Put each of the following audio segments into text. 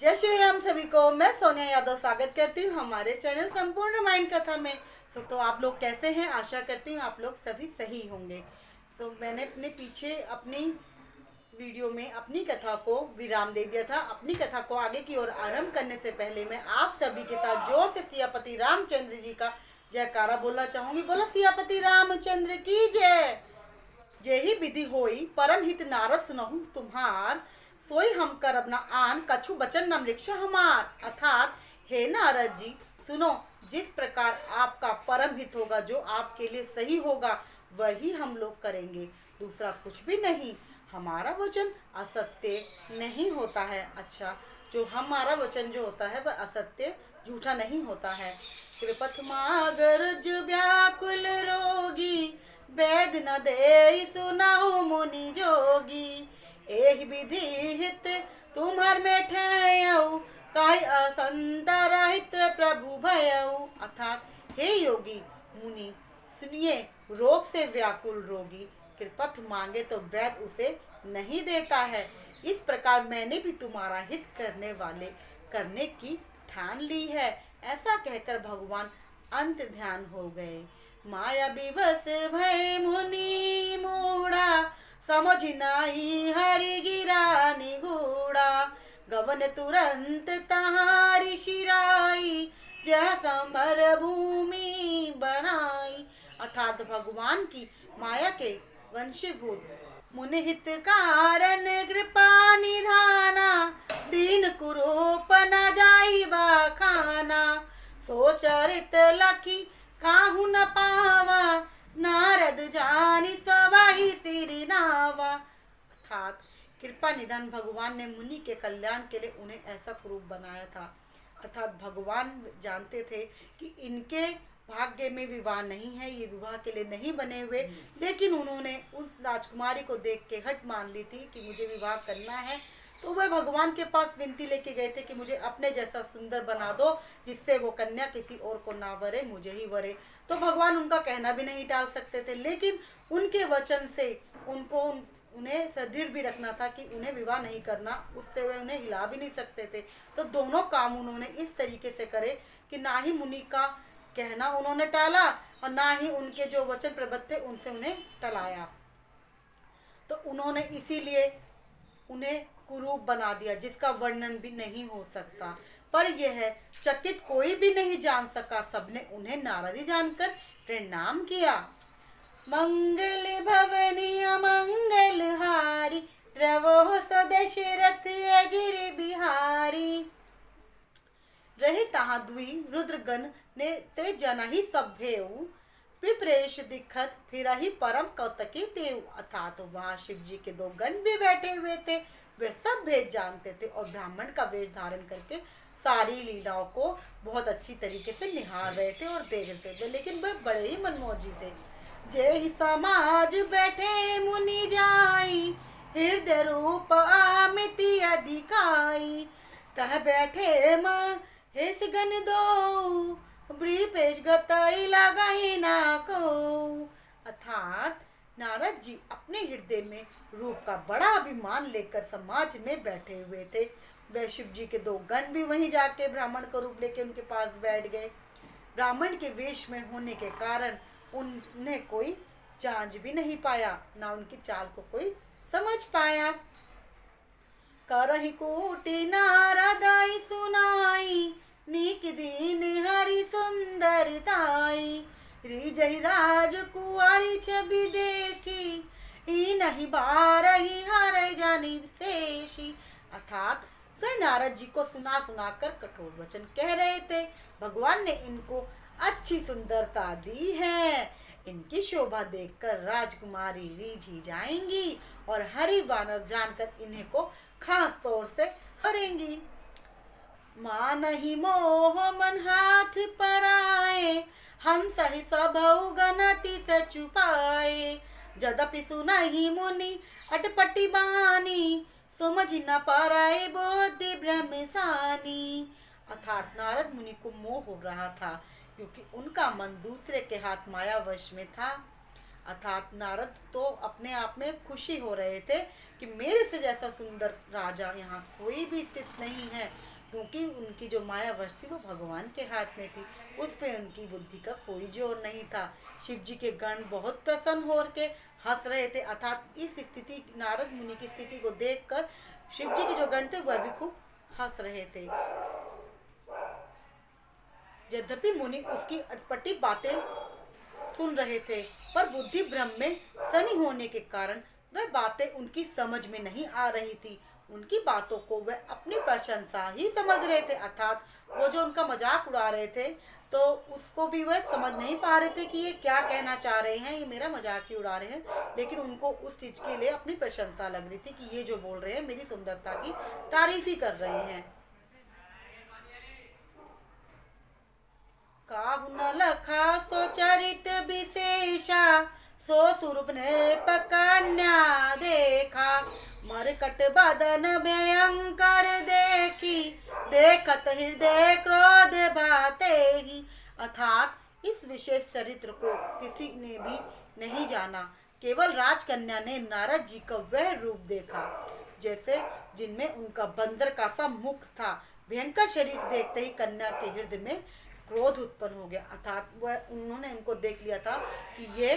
जय श्री राम सभी को। मैं सोनिया यादव स्वागत करती हूँ हमारे चैनल संपूर्ण रामायण कथा में। तो आप लोग कैसे हैं? आशा करती हूँ आप लोग सभी सही होंगे। तो मैंने अपने पीछे अपनी वीडियो में अपनी कथा को विराम दे दिया था। अपनी कथा को आगे की ओर आरंभ करने से पहले मैं आप सभी के साथ जोर से सियापति रामचंद्र जी का जयकारा बोलना चाहूंगी। बोलो सियापति रामचंद्र की जय। जे ही विधि होई परम हित नारद सुनहु तुम्हार, सोई हम करब न आन कछु बचन न मृक्ष हमार। अर्थात हे नारद जी सुनो, जिस प्रकार आपका परम हित होगा, जो आपके लिए सही होगा, वही हम लोग करेंगे, दूसरा कुछ भी नहीं। हमारा वचन असत्य नहीं होता है। अच्छा, जो हमारा वचन जो होता है वह असत्य झूठा नहीं होता है। कृपथ मागरज व्याकुल रोगी, वेद न दे सुनाऊ मुनि जोगी। एहि विधि हित तुम्हार में ठहरऊ, काहि असंत रहित प्रभु भयऊ। अर्थात हे योगी मुनि सुनिए, रोग से व्याकुल रोगी कृपथ मांगे तो वैद उसे नहीं देता है। इस प्रकार मैंने भी तुम्हारा हित करने की ठान ली है। ऐसा कहकर भगवान अंत ध्यान हो गए। माया विवश भय मुनि मूढ़ा, समझ नाई हरि गिरा निगूढ़ा। गवन तुरंत तहारी शिराई, जह संभर भूमि बनाई। अर्थात भगवान की माया के वंशीभूत मुनि हित कारण कृपा निधाना, दीन कुरूप न जाई बाखाना। सोचरित लखी काहू न पावा, नारद जानी सवाही सिरि नावा। अर्थात कृपा निधान भगवान ने मुनि के कल्याण के लिए उन्हें ऐसा कुरूप बनाया था। अर्थात भगवान जानते थे कि इनके भाग्य में विवाह नहीं है, ये विवाह के लिए नहीं बने हुए, लेकिन उन्होंने उस राजकुमारी को देख के हट मान ली थी कि मुझे विवाह करना है। तो वह भगवान के पास विनती लेके गए थे कि मुझे अपने जैसा सुंदर बना दो, जिससे वो कन्या किसी और को ना वरे, मुझे ही वरे। तो भगवान उनका कहना भी नहीं टाल सकते थे, लेकिन उनके वचन से उन्हें सदृढ़ भी रखना था कि उन्हें विवाह नहीं करना, उससे वे उन्हें हिला भी नहीं सकते थे। तो दोनों काम उन्होंने इस तरीके से करे कि ना ही मुनि का कहना उन्होंने टाला और ना ही उनके जो वचन प्रबद्ध थे उनसे उन्हें टलाया। तो उन्होंने इसीलिए उन्हें कुरूप बना दिया, जिसका वर्णन भी नहीं हो सकता। पर यह चकित कोई भी नहीं जान सका, सबने उन्हें नारदी जानकर प्रणाम किया। मंगल भवनी अमंगल हारी, द्रवो सदशरथ अजिर बिहारी। रहे तहाँ दुई रुद्रगण ने ते जना ही सभ्यऊ, विप्रेश दिखत फिर ही परम कौतकी देव। अर्थात वहाँ शिव जी के दो गण भी बैठे हुए थे। वे सब भेद जानते थे और ब्राह्मण का वेश धारण करके सारी लीलाओं को बहुत अच्छी तरीके से निहार रहे थे और देख रहे थे, लेकिन वे बड़े ही मनमोजी थे। जे ही समाज बैठे मुनि जाई, हृदय रूप आमिति अधिकाई। तह बैठे हेस गण दो, ब्रीपेश गताई लगाई ना को। अर्थात नारद जी अपने हृदय में रूप का बड़ा अभिमान लेकर समाज में बैठे हुए थे। वह शिव जी के दो गण भी वहीं जाके ब्राह्मण का रूप लेके उनके पास बैठ गए। ब्राह्मण के वेश में होने के कारण उन्हें कोई जांच भी नहीं पाया, ना उनकी चाल को कोई समझ पाया। करहि कोटि नारदाई सुनाई, नीक दीन हरि सुंदरताई। रिजहि राजकुमारी छवि देखी, ई नहीं बारही हर जानी विशेषी। अर्थात वे नारद जी को सुना कर कठोर वचन कह रहे थे। भगवान ने इनको अच्छी सुंदरता दी है, इनकी शोभा देखकर राजकुमारी रीझ ही जाएंगी और हरि वानर जानकर इन्हें को खास तौर से करेंगी। मानहि मोह मन हाथ पर आए, हम सही स्वभाव गणति से छुपाए। जदपि सुनहि मुनि अटपटी बानी, समझ न पाराए बुद्धि ब्रह्मसानी। अर्थात नारद मुनि को मोह हो रहा था, क्योंकि उनका मन दूसरे के हाथ मायावश में था। अर्थात नारद तो अपने आप में खुशी हो रहे थे कि मेरे से जैसा सुंदर राजा यहाँ कोई भी स्थित नहीं है, क्योंकि उनकी जो मायावश थी वो भगवान के हाथ में थी, उस पे उनकी बुद्धि का कोई जोर नहीं था। शिव जी के गण बहुत प्रसन्न हो के हंस रहे थे, अर्थात इस स्थिति, नारद मुनि की स्थिति को देखकर शिव जी के जो गण थे वह भी खूब हंस रहे थे। यद्यपि मुनि उसकी अटपटी बातें सुन रहे थे, पर बुद्धि भ्रम में सनी होने के कारण वह बातें उनकी समझ में नहीं आ रही थी। उनकी बातों को वह अपनी प्रशंसा ही समझ रहे थे, अर्थात वो जो उनका मजाक उड़ा रहे थे तो उसको भी वह समझ नहीं पा रहे थे कि ये क्या कहना चाह रहे हैं, ये मेरा मजाक ही उड़ा रहे हैं। लेकिन उनको उस चीज़ के लिए अपनी प्रशंसा लग रही थी कि ये जो बोल रहे हैं मेरी सुंदरता की तारीफ ही कर रहे हैं। काहु न लखा सो चरित विशेषा, सो स्वरूप ने कन्या देखा। मरकट बदन भयंकर देखी, देखत हृदय क्रोध भाते ही। अर्थात इस विशेष चरित्र को किसी ने भी नहीं जाना, केवल राजकन्या ने नारद जी का वह रूप देखा जैसे जिनमें उनका बंदर का सा मुख था। भयंकर शरीर देखते ही कन्या के हृदय में क्रोध उत्पन्न हो गया, अर्थात वह उन्होंने उनको देख लिया था कि ये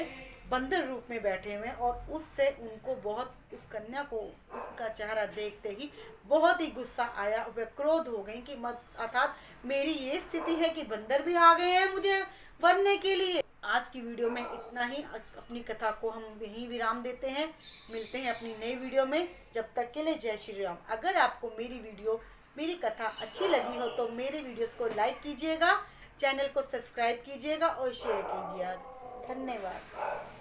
बंदर रूप में बैठे हुए, और उससे उनको बहुत, उस कन्या को उसका चेहरा देखते ही बहुत ही गुस्सा आया। वह क्रोध हो गई कि मत, अर्थात मेरी ये स्थिति है कि बंदर भी आ गए हैं मुझे वरने के लिए। आज की वीडियो में इतना ही, अपनी कथा को हम यहीं विराम देते हैं। मिलते हैं अपनी नई वीडियो में, जब तक के लिए जय श्री राम। अगर आपको मेरी कथा अच्छी लगी हो तो मेरे वीडियोस को लाइक कीजिएगा, चैनल को सब्सक्राइब कीजिएगा और शेयर कीजिएगा। धन्यवाद।